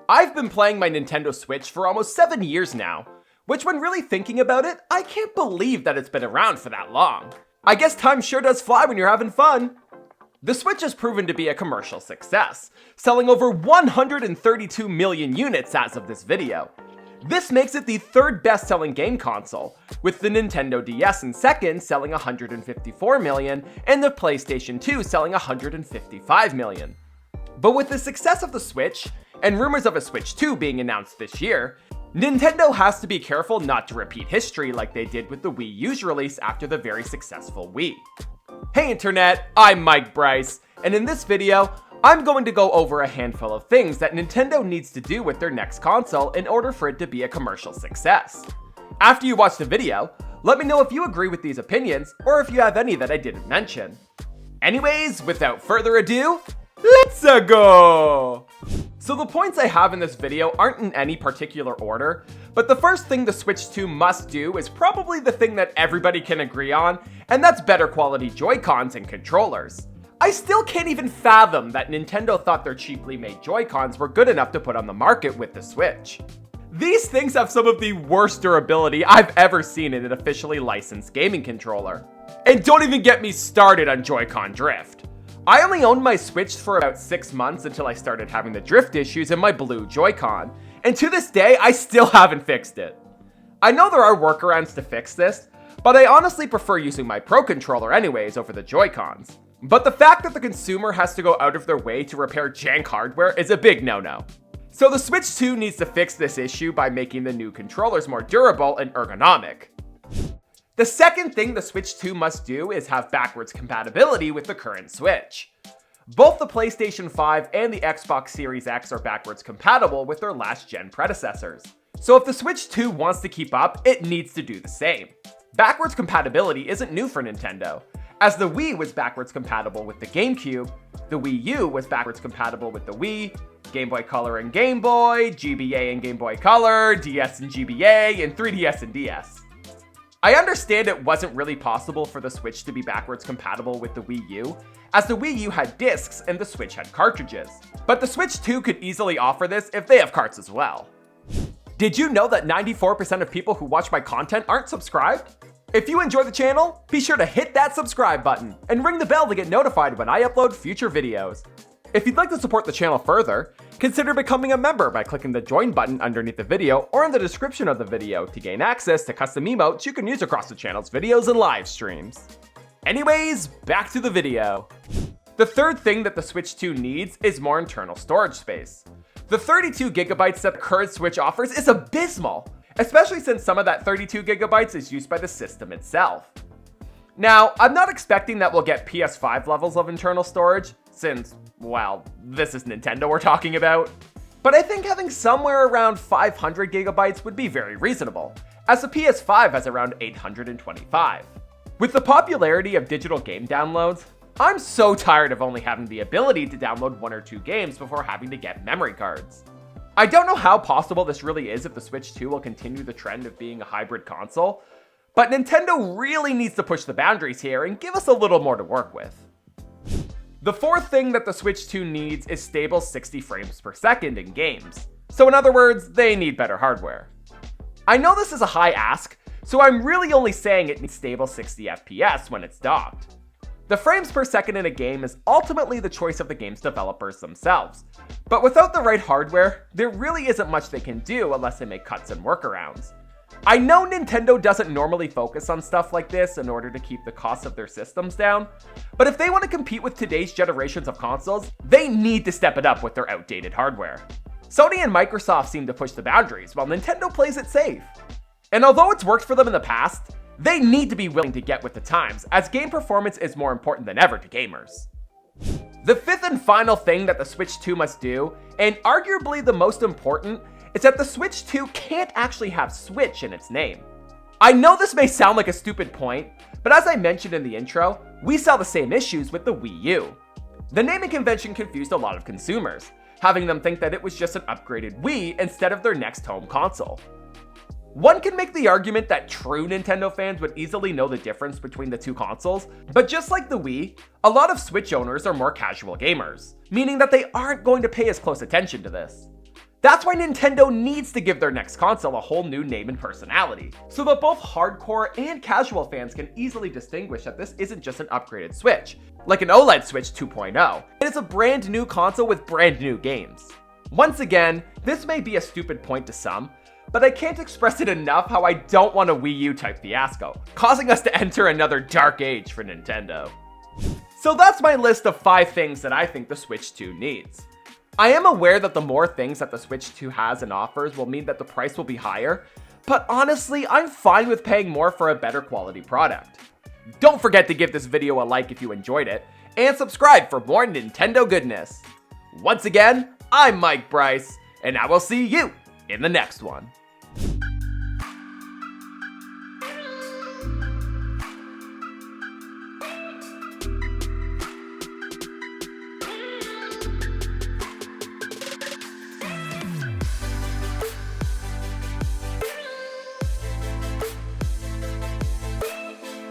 I've been playing my Nintendo Switch for almost 7 years now, which when really thinking about it, I can't believe that it's been around for that long. I guess time sure does fly when you're having fun. The Switch has proven to be a commercial success, selling over 132 million units as of this video. This makes it the third best-selling game console, with the Nintendo DS in second selling 154 million and the PlayStation 2 selling 155 million. But with the success of the Switch, and rumors of a Switch 2 being announced this year, Nintendo has to be careful not to repeat history like they did with the Wii U's release after the very successful Wii. Hey internet, I'm Mike Bryce, and in this video, I'm going to go over a handful of things that Nintendo needs to do with their next console in order for it to be a commercial success. After you watch the video, let me know if you agree with these opinions or if you have any that I didn't mention. Anyways, without further ado, let's go! So the points I have in this video aren't in any particular order, but the first thing the Switch 2 must do is probably the thing that everybody can agree on, and that's better quality Joycons and controllers. I still can't even fathom that Nintendo thought their cheaply made Joycons were good enough to put on the market with the Switch. These things have some of the worst durability I've ever seen in an officially licensed gaming controller. And don't even get me started on Joy-Con drift. I only owned my Switch for about 6 months until I started having the drift issues in my blue Joy-Con, and to this day, I still haven't fixed it. I know there are workarounds to fix this, but I honestly prefer using my Pro Controller anyways over the Joy-Cons. But the fact that the consumer has to go out of their way to repair jank hardware is a big no-no. So the Switch 2 needs to fix this issue by making the new controllers more durable and ergonomic. The second thing the Switch 2 must do is have backwards compatibility with the current Switch. Both the PlayStation 5 and the Xbox Series X are backwards compatible with their last gen predecessors. So if the Switch 2 wants to keep up, it needs to do the same. Backwards compatibility isn't new for Nintendo, as the Wii was backwards compatible with the GameCube, the Wii U was backwards compatible with the Wii, Game Boy Color and Game Boy, GBA and Game Boy Color, DS and GBA, and 3DS and DS. I understand it wasn't really possible for the Switch to be backwards compatible with the Wii U, as the Wii U had discs and the Switch had cartridges. But the Switch 2 could easily offer this if they have carts as well. Did you know that 94% of people who watch my content aren't subscribed? If you enjoy the channel, be sure to hit that subscribe button and ring the bell to get notified when I upload future videos. If you'd like to support the channel further, consider becoming a member by clicking the join button underneath the video or in the description of the video to gain access to custom emotes you can use across the channel's videos and live streams. Anyways, back to the video. The third thing that the Switch 2 needs is more internal storage space. The 32 gigabytes that the current Switch offers is abysmal, especially since some of that 32 gigabytes is used by the system itself. Now, I'm not expecting that we'll get PS5 levels of internal storage, since, well, this is Nintendo we're talking about. But I think having somewhere around 500 gigabytes would be very reasonable, as the PS5 has around 825. With the popularity of digital game downloads, I'm so tired of only having the ability to download 1 or 2 games before having to get memory cards. I don't know how possible this really is if the Switch 2 will continue the trend of being a hybrid console, but Nintendo really needs to push the boundaries here and give us a little more to work with. The fourth thing that the Switch 2 needs is stable 60 frames per second in games. So in other words, they need better hardware. I know this is a high ask, so I'm really only saying it needs stable 60 FPS when it's docked. The frames per second in a game is ultimately the choice of the game's developers themselves, but without the right hardware, there really isn't much they can do unless they make cuts and workarounds. I know Nintendo doesn't normally focus on stuff like this in order to keep the cost of their systems down, but if they want to compete with today's generations of consoles, they need to step it up with their outdated hardware. Sony and Microsoft seem to push the boundaries while Nintendo plays it safe. And although it's worked for them in the past, they need to be willing to get with the times, as game performance is more important than ever to gamers. The fifth and final thing that the Switch 2 must do, and arguably the most important, is that the Switch 2 can't actually have Switch in its name. I know this may sound like a stupid point, but as I mentioned in the intro, we saw the same issues with the Wii U. The naming convention confused a lot of consumers, having them think that it was just an upgraded Wii instead of their next home console. One can make the argument that true Nintendo fans would easily know the difference between the two consoles, but just like the Wii, a lot of Switch owners are more casual gamers, meaning that they aren't going to pay as close attention to this. That's why Nintendo needs to give their next console a whole new name and personality, so that both hardcore and casual fans can easily distinguish that this isn't just an upgraded Switch, like an OLED Switch 2.0. It is a brand new console with brand new games. Once again, this may be a stupid point to some, but I can't express it enough how I don't want a Wii U type fiasco, causing us to enter another dark age for Nintendo. So that's my list of 5 things that I think the Switch 2 needs. I am aware that the more things that the Switch 2 has and offers will mean that the price will be higher, but honestly, I'm fine with paying more for a better quality product. Don't forget to give this video a like if you enjoyed it, and subscribe for more Nintendo goodness. Once again, I'm Bryse, and I will see you in the next one.